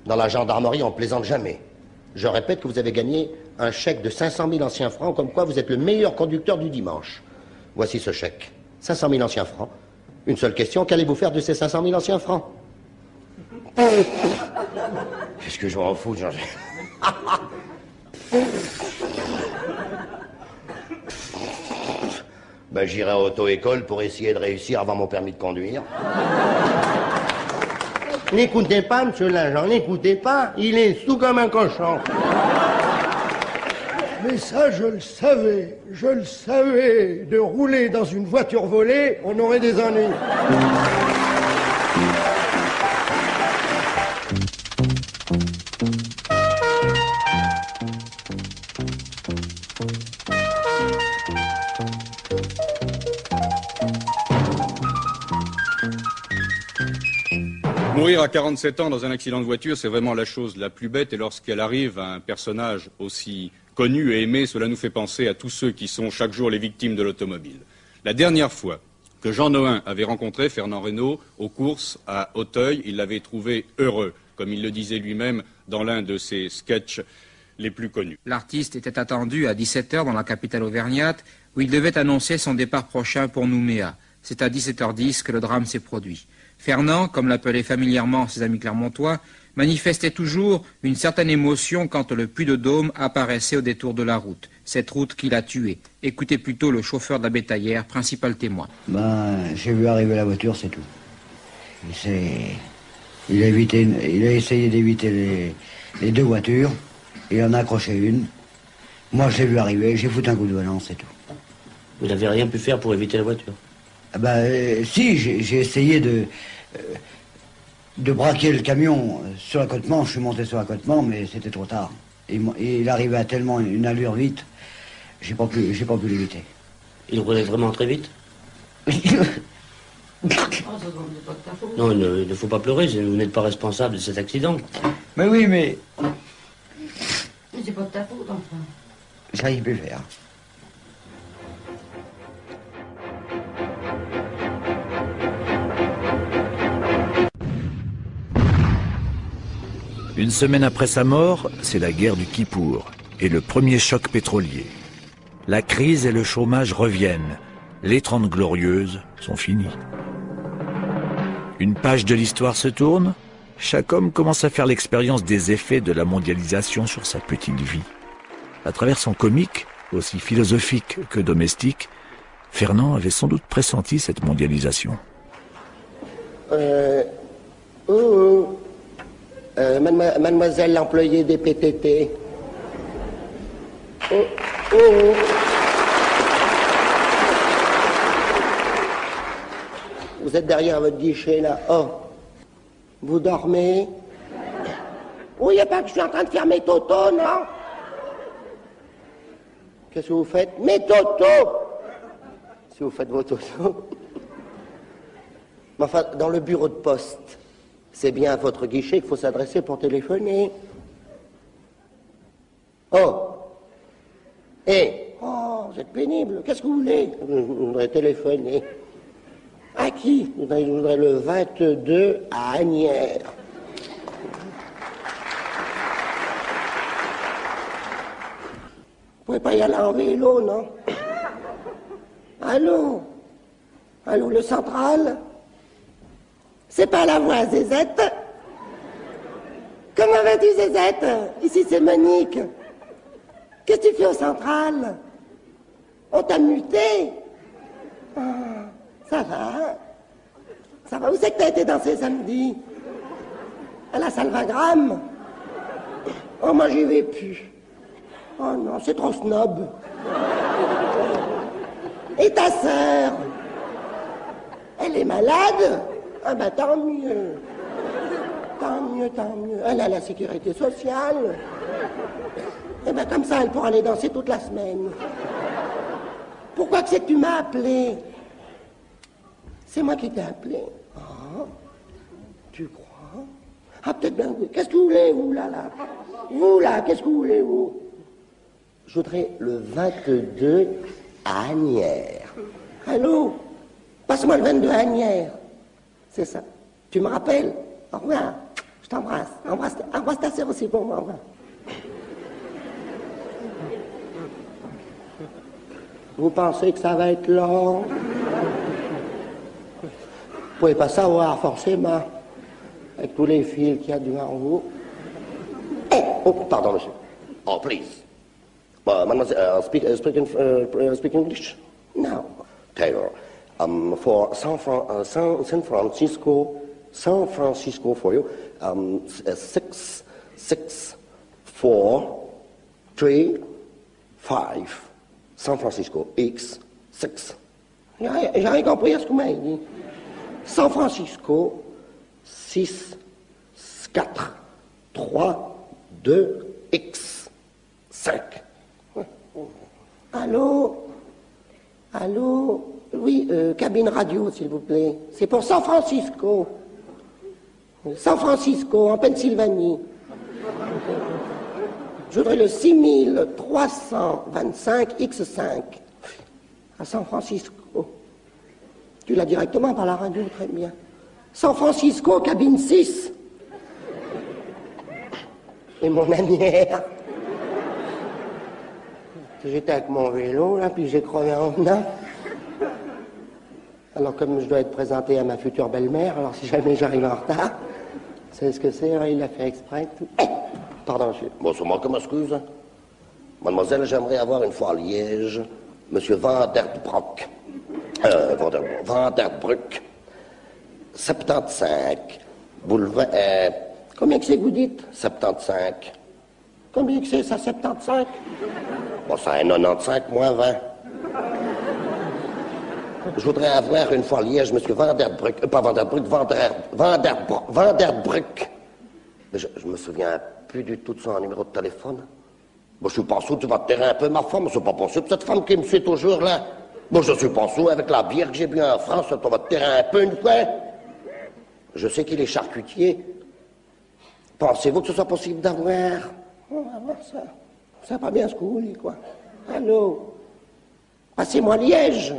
F: Dans la gendarmerie, on plaisante jamais. Je répète que vous avez gagné un chèque de 500 000 anciens francs, comme quoi vous êtes le meilleur conducteur du dimanche. Voici ce chèque. 500 000 anciens francs. Une seule question, qu'allez-vous faire de ces 500 000 anciens francs? Qu'est-ce que je m'en fous, Jean? Ben, j'irai à auto-école pour essayer de réussir avant mon permis de conduire. N'écoutez pas, monsieur l'agent, n'écoutez pas, il est sous comme un cochon.
G: Mais ça, je le savais. De rouler dans une voiture volée, on aurait des ennuis.
O: Mourir à 47 ans dans un accident de voiture, c'est vraiment la chose la plus bête. Et lorsqu'elle arrive à un personnage aussi connu et aimé, cela nous fait penser à tous ceux qui sont chaque jour les victimes de l'automobile. La dernière fois que Jean Nohain avait rencontré Fernand Reynaud aux courses à Auteuil, il l'avait trouvé heureux, comme il le disait lui-même dans l'un de ses sketchs les plus connus.
Z: L'artiste était attendu à 17h dans la capitale auvergnate, où il devait annoncer son départ prochain pour Nouméa. C'est à 17h10 que le drame s'est produit. Fernand, comme l'appelaient familièrement ses amis clermontois, manifestait toujours une certaine émotion quand le Puy-de-Dôme apparaissait au détour de la route. Cette route qui l'a tué. Écoutez plutôt le chauffeur de la bétaillère, principal témoin.
H: J'ai vu arriver la voiture, c'est tout. Il a essayé d'éviter les deux voitures. Il en a accroché une. Moi, je l'ai vu arriver, j'ai foutu un coup de volant, c'est tout.
A: Vous n'avez rien pu faire pour éviter la voiture?
H: Si, j'ai essayé de braquer le camion sur l'accotement. Je suis monté sur l'accotement, mais c'était trop tard. Il arrivait à tellement une allure vite, j'ai pas pu l'éviter.
A: Il roulait vraiment très vite? Non, il ne faut pas pleurer, vous n'êtes pas responsable de cet accident.
H: Mais oui, mais...
V: Mais c'est pas de ta faute, enfin.
H: J'ai rien pu faire.
E: Une semaine après sa mort, c'est la guerre du Kippour et le premier choc pétrolier. La crise et le chômage reviennent. Les 30 glorieuses sont finies. Une page de l'histoire se tourne. Chaque homme commence à faire l'expérience des effets de la mondialisation sur sa petite vie. À travers son comique, aussi philosophique que domestique, Fernand avait sans doute pressenti cette mondialisation.
F: Mademoiselle l'employée des PTT. Vous êtes derrière votre guichet, là. Oh. Vous dormez? Oh, il n'y a pas que je suis en train de faire mes totos, non? Qu'est-ce que vous faites? Mes totos! Si vous faites vos totos. Mais enfin, dans le bureau de poste, c'est bien à votre guichet qu'il faut s'adresser pour téléphoner. Oh! Oh, vous êtes pénible. Qu'est-ce que vous voulez? Je voudrais téléphoner. À qui? Je voudrais le 22 à Asnières. Vous pouvez pas y aller en vélo, non? Allô? Allô, le central? C'est pas la voix, Zézette? Comment vas-tu, Zézette? Ici, c'est Monique. Qu'est-ce que tu fais au central? On t'a muté? Oh, ça va? Ça va? Où c'est que t'as été danser samedi? À la Salvagram? Oh, moi, j'y vais plus. Oh non, c'est trop snob. Et ta sœur? Elle est malade? Ah ben tant mieux. Tant mieux, tant mieux. Elle a la sécurité sociale. Et ben comme ça, elle pourra aller danser toute la semaine. Pourquoi que c'est que tu m'as appelé? C'est moi qui t'ai appelé. Ah, tu crois? Ah, peut-être bien. Qu'est-ce que vous voulez, vous, là? Vous, là, qu'est-ce que vous voulez, vous? Je voudrais le 22 à Asnières. Allô? Passe-moi le 22 à Asnières. C'est ça. Tu me rappelles? Au revoir. Je t'embrasse. Embrasse ta sœur aussi pour moi. Au revoir. Vous pensez que ça va être long? Vous pouvez pas savoir, forcément, avec tous les fils qu'il y a devant vous. Oh, pardon, monsieur. Oh, please. Mademoiselle, speak English? No. Taylor. For San Francisco for you, 6, 4, 3, 5. San Francisco, X, 6. J'ai rien compris à ce que vous m'avez dit. San Francisco, 6, 4, 3, 2, X, 5. Allô? Allô? Oui, cabine radio, s'il vous plaît. C'est pour San Francisco. San Francisco, en Pennsylvanie. Je voudrais le 6325 X5 à San Francisco. Tu l'as directement par la radio, très bien. San Francisco, cabine 6. Et mon Asnières. J'étais avec mon vélo, là, puis j'ai crevé en venant. Alors, comme je dois être présenté à ma future belle-mère, alors si jamais j'arrive en retard, C'est ce que c'est, hein, il l'a fait exprès. Pardon, monsieur.
P: Bon, c'est moi qui m'excuse. Mademoiselle, j'aimerais avoir une fois à Liège, monsieur Vanderbroek. Vanderbroek. 75. Boulevard. Combien que c'est que vous dites? 75. Combien que c'est, ça, 75? Bon, ça a un 95 moins 20. Je voudrais avoir une fois à Liège, monsieur Vanderbroek. Pas Vanderbroek, Vanderbroek. Mais je me souviens plus du tout de son numéro de téléphone. Bon, je suis pas sous, tu vas te terrer un peu ma femme, c'est pas possible. Cette femme qui me suit toujours là. Bon, je suis pas sous, avec la bière que j'ai bu en France, tu vas te terrer un peu une fois. Je sais qu'il est charcutier. Pensez-vous que ce soit possible d'avoir? On va voir ça. C'est pas bien ce que vous voulez, quoi. Allô? Passez-moi Liège.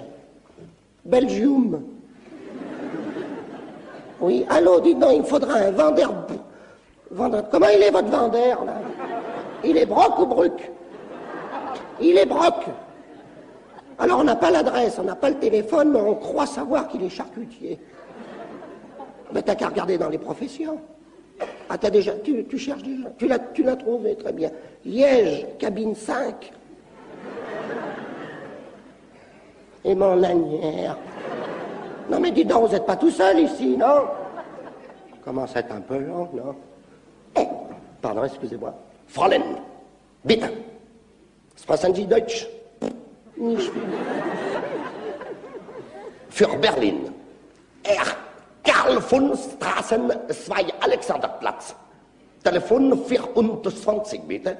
P: Belgium. Oui, allô, dites donc, il me faudra un vendeur. Comment il est, votre vendeur, là? Il est broc ou bruc? Il est broc. Alors, on n'a pas l'adresse, on n'a pas le téléphone, mais on croit savoir qu'il est charcutier. Mais t'as qu'à regarder dans les professions. Ah, t'as déjà... Tu cherches déjà. Tu l'as trouvé, très bien. Liège, cabine 5. Et mon lanière. Non, mais dis donc, vous n'êtes pas tout seul ici, non? Commence à être un peu long, non? Pardon, excusez-moi. Fräulein, bitte. Sprechen Sie Deutsch? Nicht viel. Für Berlin. Karl von Straßen 2 Alexanderplatz. Telefon 24, bitte.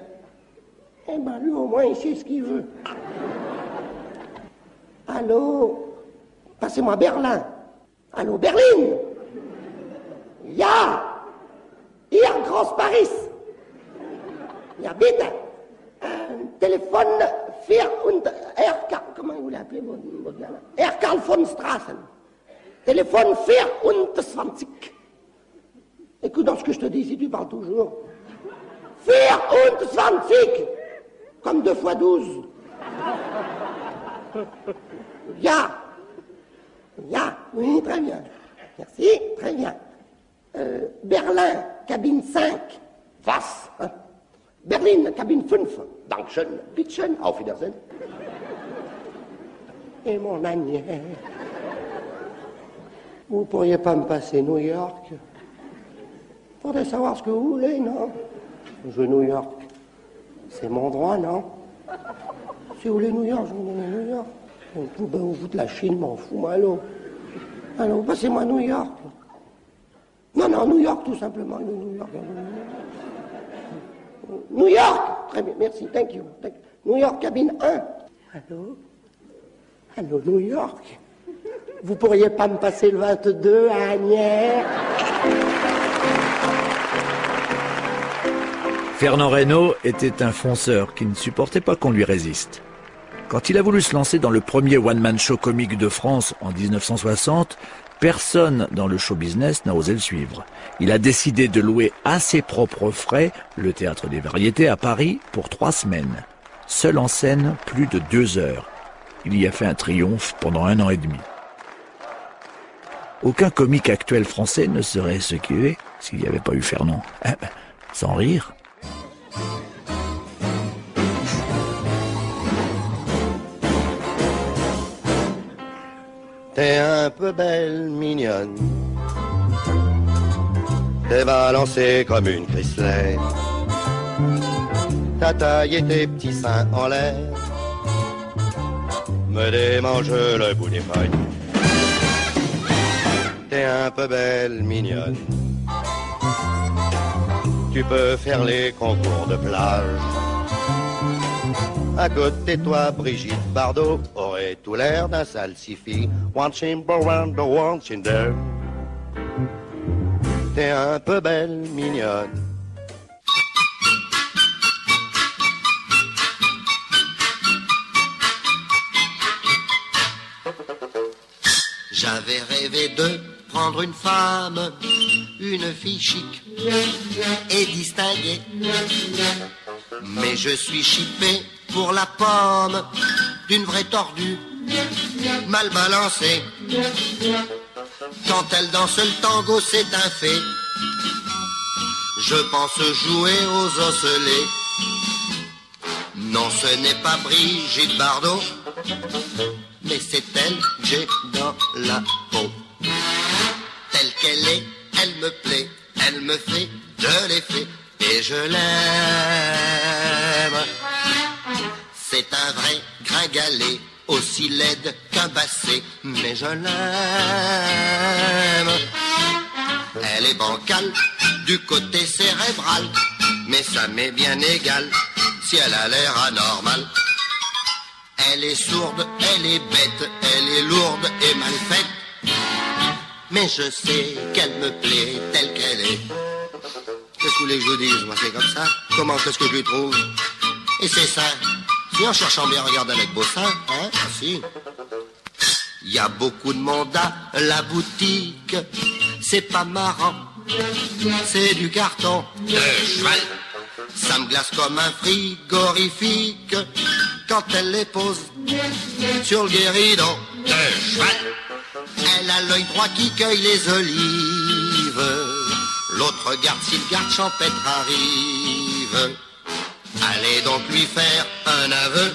P: Eh ben, lui, au moins, il sait ce qu'il veut. Allô? Passez-moi Berlin. Allô, Berlin? Ja! Hier, Groß Paris. Ja, bitte. Téléphone 4 und comment vous l'appelez, Karl von Straßen. Téléphone 24. Écoute, dans ce que je te dis, si tu parles toujours. 24. Comme 2 fois 12. Ja. Ja, oui, très bien. Merci, très bien. Berlin, cabine 5. Was? Hein? Berlin, cabine 5. Dankeschön. Bitteschön. Auf Wiedersehen. Et mon lanière. Vous pourriez pas me passer New York? Faudrait savoir ce que vous voulez, non? Je veux New York. C'est mon droit, non? Si vous voulez New York, je vous donne New York. Vous de la Chine, m'en fous, moi, allô? Allô, passez-moi New York. Non, New York, tout simplement. New York. New York! Très bien, merci, thank you. New York, cabine 1. Allô? Allô, New York? Vous pourriez pas me passer le 22 à Agnières?
E: Fernand Reynaud était un fonceur qui ne supportait pas qu'on lui résiste. Quand il a voulu se lancer dans le premier one-man show comique de France en 1960, personne dans le show business n'a osé le suivre. Il a décidé de louer à ses propres frais le Théâtre des Variétés à Paris pour 3 semaines. Seul en scène, plus de 2 heures. Il y a fait un triomphe pendant 1 an et demi. Aucun comique actuel français ne serait ce qu'il est s'il n'y avait pas eu Fernand. Sans rire.
F: T'es un peu belle, mignonne. T'es balancée comme une Chrysler. Ta taille et tes petits seins en l'air me démangent le bout des feuilles. T'es un peu belle, mignonne. Tu peux faire les concours de plage. À côté de toi, Brigitte Bardot aurait tout l'air d'un salsifis. Watching around the watching there. T'es un peu belle, mignonne.
Q: J'avais rêvé de prendre une femme, une fille chic et distinguée. Mais je suis chippé pour la pomme d'une vraie tordue, mal balancée. Quand elle danse le tango, c'est un fait. Je pense jouer aux osselets. Non, ce n'est pas Brigitte Bardot, mais c'est elle que j'ai dans la peau. Telle qu'elle est, elle me plaît, elle me fait de l'effet, et je l'aime. C'est un vrai gringalet, aussi laide qu'un basset, mais je l'aime. Elle est bancale, du côté cérébral, mais ça m'est bien égal, si elle a l'air anormale. Elle est sourde, elle est bête, elle est lourde et mal faite, mais je sais qu'elle me plaît telle qu'elle est. Qu'est-ce que vous voulez que je vous dise, moi, c'est comme ça? Comment qu'est-ce que je lui trouve? Et c'est ça. Si en cherchant bien, regarde avec beau sein, hein? Ah si. Il y a beaucoup de monde à la boutique, c'est pas marrant, c'est du carton de cheval. Ça me glace comme un frigorifique quand elle les pose sur le guéridon de cheval. Elle a l'œil droit qui cueille les olives, l'autre regarde si le garde champêtre arrive. Allez donc lui faire un aveu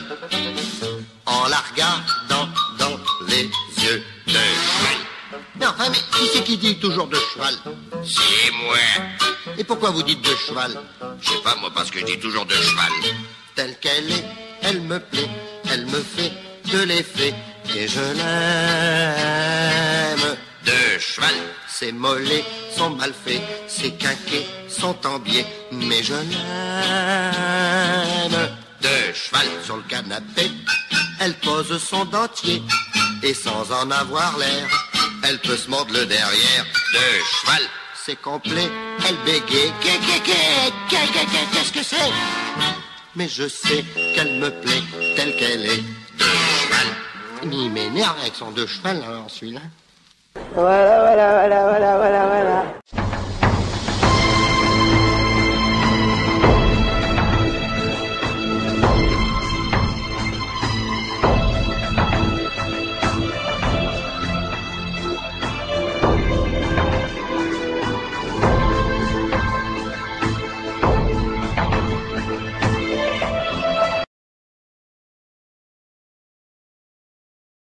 Q: en la regardant dans les yeux de cheval. Mais enfin, mais qui c'est qui dit toujours de cheval? C'est moi. Et pourquoi vous dites de cheval? Je sais pas moi, parce que je dis toujours de cheval. Telle qu'elle est, elle me plaît, elle me fait de l'effet, et je l'aime. De cheval. Ses mollets sont mal faits, ses quinquets sont en biais, mais je l'aime. De cheval. Sur le canapé, elle pose son dentier, et sans en avoir l'air, elle peut se mordre le derrière. De cheval. C'est complet, elle bégaye. Qu'est-ce que c'est? Mais je sais qu'elle me plaît telle qu'elle est. De cheval. Il m'énerve avec son de cheval, alors celui-là.
R: Voilà.